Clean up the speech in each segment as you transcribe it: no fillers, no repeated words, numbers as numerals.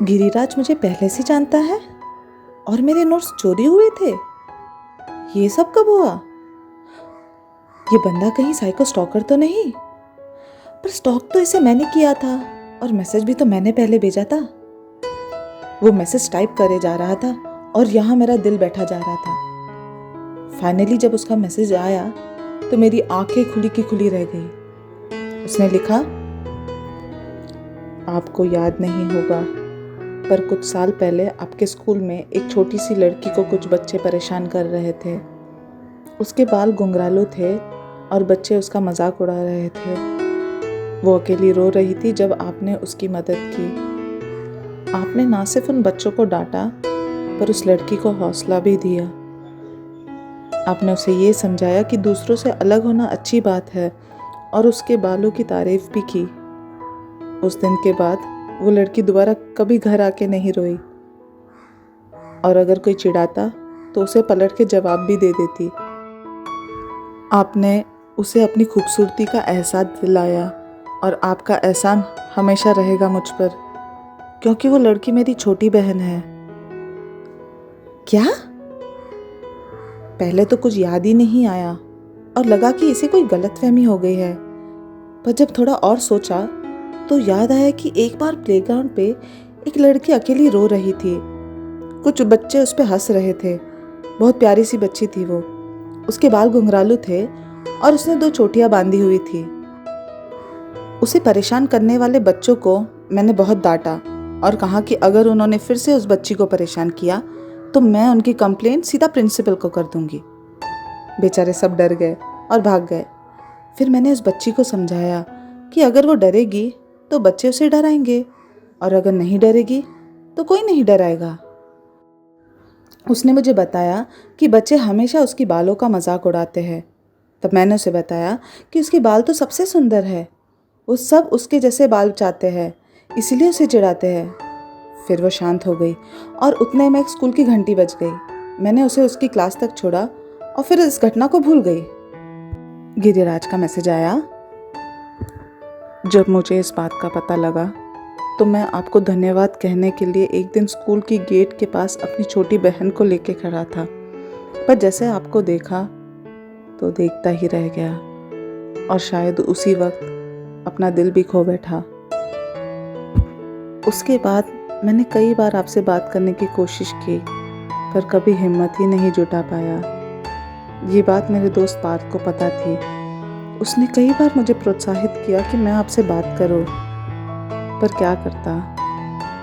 गिरिराज मुझे पहले से जानता है और मेरे नोट्स चोरी हुए थे। ये सब कब हुआ? ये बंदा कहीं साइको स्टॉकर तो नहीं? पर स्टॉक तो इसे मैंने किया था और मैसेज भी तो मैंने पहले भेजा था। वो मैसेज टाइप करे जा रहा था और यहाँ मेरा दिल बैठा जा रहा था। फाइनली जब उसका मैसेज आया तो मेरी आंखें खुली की खुली रह गई। उसने लिखा, आपको याद नहीं होगा पर कुछ साल पहले आपके स्कूल में एक छोटी सी लड़की को कुछ बच्चे परेशान कर रहे थे। उसके बाल घुंघरालू थे और बच्चे उसका मजाक उड़ा रहे थे। वो अकेली रो रही थी जब आपने उसकी मदद की। आपने ना सिर्फ उन बच्चों को डांटा पर उस लड़की को हौसला भी दिया। आपने उसे ये समझाया कि दूसरों से अलग होना अच्छी बात है और उसके बालों की तारीफ भी की। उस दिन के बाद वो लड़की दोबारा कभी घर आके नहीं रोई और अगर कोई चिढ़ाता तो उसे पलट के जवाब भी दे देती। आपने उसे अपनी खूबसूरती का एहसास दिलाया और आपका एहसान हमेशा रहेगा मुझ पर, क्योंकि वो लड़की मेरी छोटी बहन है। क्या? पहले तो कुछ याद ही नहीं आया और लगा कि इसे कोई गलतफहमी हो गई है, पर जब थोड़ा और सोचा तो याद आया कि एक बार प्लेग्राउंड पे एक लड़की अकेली रो रही थी। कुछ बच्चे उस पे हंस रहे थे। बहुत प्यारी सी बच्ची थी वो। उसके बाल घुंघरालू थे और उसने 2 चोटियां बांधी हुई थी। उसे परेशान करने वाले बच्चों को मैंने बहुत डांटा और कहा कि अगर उन्होंने फिर से उस बच्ची को परेशान किया तो मैं उनकी कंप्लेंट सीधा प्रिंसिपल को कर दूंगी। बेचारे सब डर गए और भाग गए। फिर मैंने उस बच्ची को समझाया कि अगर वो डरेगी तो बच्चे उसे डराएंगे और अगर नहीं डरेगी तो कोई नहीं डराएगा। उसने मुझे बताया कि बच्चे हमेशा उसकी बालों का मजाक उड़ाते हैं। तब मैंने उसे बताया कि उसके बाल तो सबसे सुंदर है, वो सब उसके जैसे बाल चाहते हैं, इसीलिए उसे चिढ़ाते हैं। फिर वो शांत हो गई और उतने में एक स्कूल की घंटी बज गई। मैंने उसे उसकी क्लास तक छोड़ा और फिर इस घटना को भूल गई। गिरिराज का मैसेज आया। जब मुझे इस बात का पता लगा तो मैं आपको धन्यवाद कहने के लिए एक दिन स्कूल की गेट के पास अपनी छोटी बहन को लेके खड़ा था, पर जैसे आपको देखा तो देखता ही रह गया और शायद उसी वक्त अपना दिल भी खो बैठा। उसके बाद मैंने कई बार आपसे बात करने की कोशिश की पर कभी हिम्मत ही नहीं जुटा पाया। ये बात मेरे दोस्त पार्थ को पता थी। उसने कई बार मुझे प्रोत्साहित किया कि मैं आपसे बात करूं, पर क्या करता।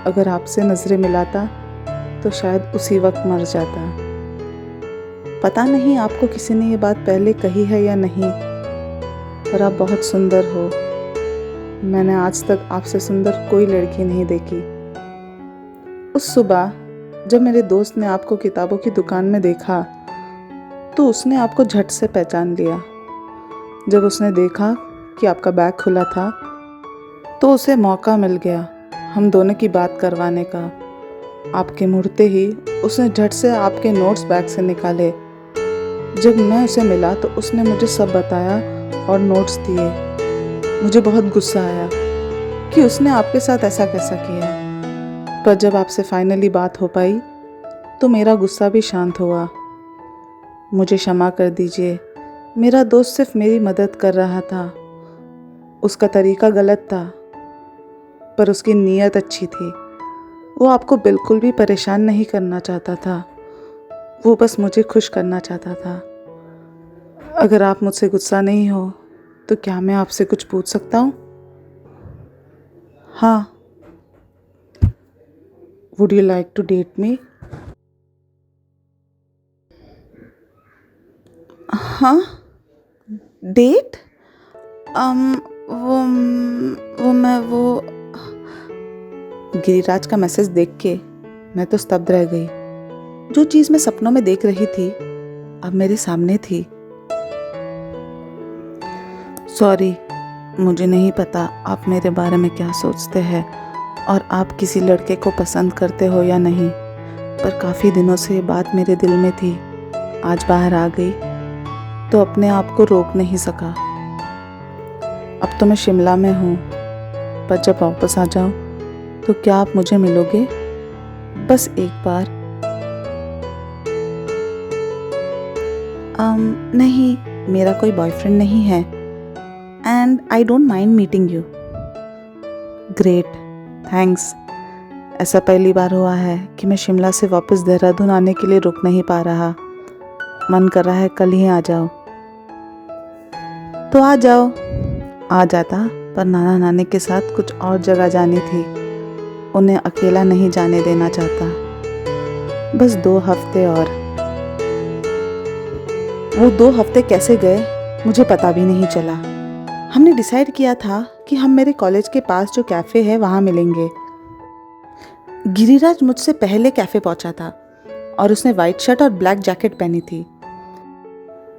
अगर आपसे नजरें मिलाता तो शायद उसी वक्त मर जाता। पता नहीं आपको किसी ने ये बात पहले कही है या नहीं, पर आप बहुत सुंदर हो। मैंने आज तक आपसे सुंदर कोई लड़की नहीं देखी। उस सुबह जब मेरे दोस्त ने आपको किताबों की दुकान में देखा तो उसने आपको झट से पहचान लिया। जब उसने देखा कि आपका बैग खुला था तो उसे मौका मिल गया हम दोनों की बात करवाने का। आपके मुड़ते ही उसने झट से आपके नोट्स बैग से निकाले। जब मैं उसे मिला तो उसने मुझे सब बताया और नोट्स दिए। मुझे बहुत गुस्सा आया कि उसने आपके साथ ऐसा कैसा किया, पर जब आपसे फाइनली बात हो पाई तो मेरा गुस्सा भी शांत हुआ। मुझे क्षमा कर दीजिए। मेरा दोस्त सिर्फ मेरी मदद कर रहा था। उसका तरीका गलत था पर उसकी नीयत अच्छी थी। वो आपको बिल्कुल भी परेशान नहीं करना चाहता था, वो बस मुझे खुश करना चाहता था। अगर आप मुझसे गुस्सा नहीं हो तो क्या मैं आपसे कुछ पूछ सकता हूँ? हाँ। Would you like to date me? हाँ, डेट? वो गिरिराज का मैसेज देख के मैं तो स्तब्ध रह गई। जो चीज मैं सपनों में देख रही थी अब मेरे सामने थी। सॉरी, मुझे नहीं पता आप मेरे बारे में क्या सोचते हैं और आप किसी लड़के को पसंद करते हो या नहीं, पर काफ़ी दिनों से ये बात मेरे दिल में थी। आज बाहर आ गई तो अपने आप को रोक नहीं सका। अब तो मैं शिमला में हूँ, पर जब वापस आ जाऊँ तो क्या आप मुझे मिलोगे? बस एक बार। नहीं, मेरा कोई बॉयफ्रेंड नहीं है and I don't mind meeting you. Great, thanks. ऐसा पहली बार हुआ है कि मैं शिमला से वापस देहरादून आने के लिए रुक नहीं पा रहा। मन कर रहा है कल ही आ जाओ। तो आ जाओ। आ जाता, पर नाना नानी के साथ कुछ और जगह जानी थी। उन्हें अकेला नहीं जाने देना चाहता। बस 2 हफ्ते और। वो 2 हफ्ते कैसे गए मुझे पता भी नहीं चला। हमने डिसाइड किया था कि हम मेरे कॉलेज के पास जो कैफ़े है वहाँ मिलेंगे। गिरिराज मुझसे पहले कैफ़े पहुँचा था और उसने वाइट शर्ट और ब्लैक जैकेट पहनी थी।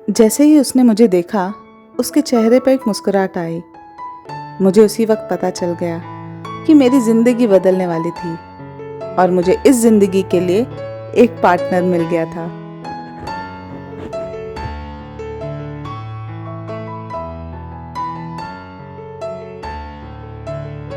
जैसे ही उसने मुझे देखा, उसके चेहरे पर एक मुस्कुराहट आई। मुझे उसी वक्त पता चल गया कि मेरी ज़िंदगी बदलने वाली थी और मुझे इस ज़िंदगी के लिए एक पार्टनर मिल गया था।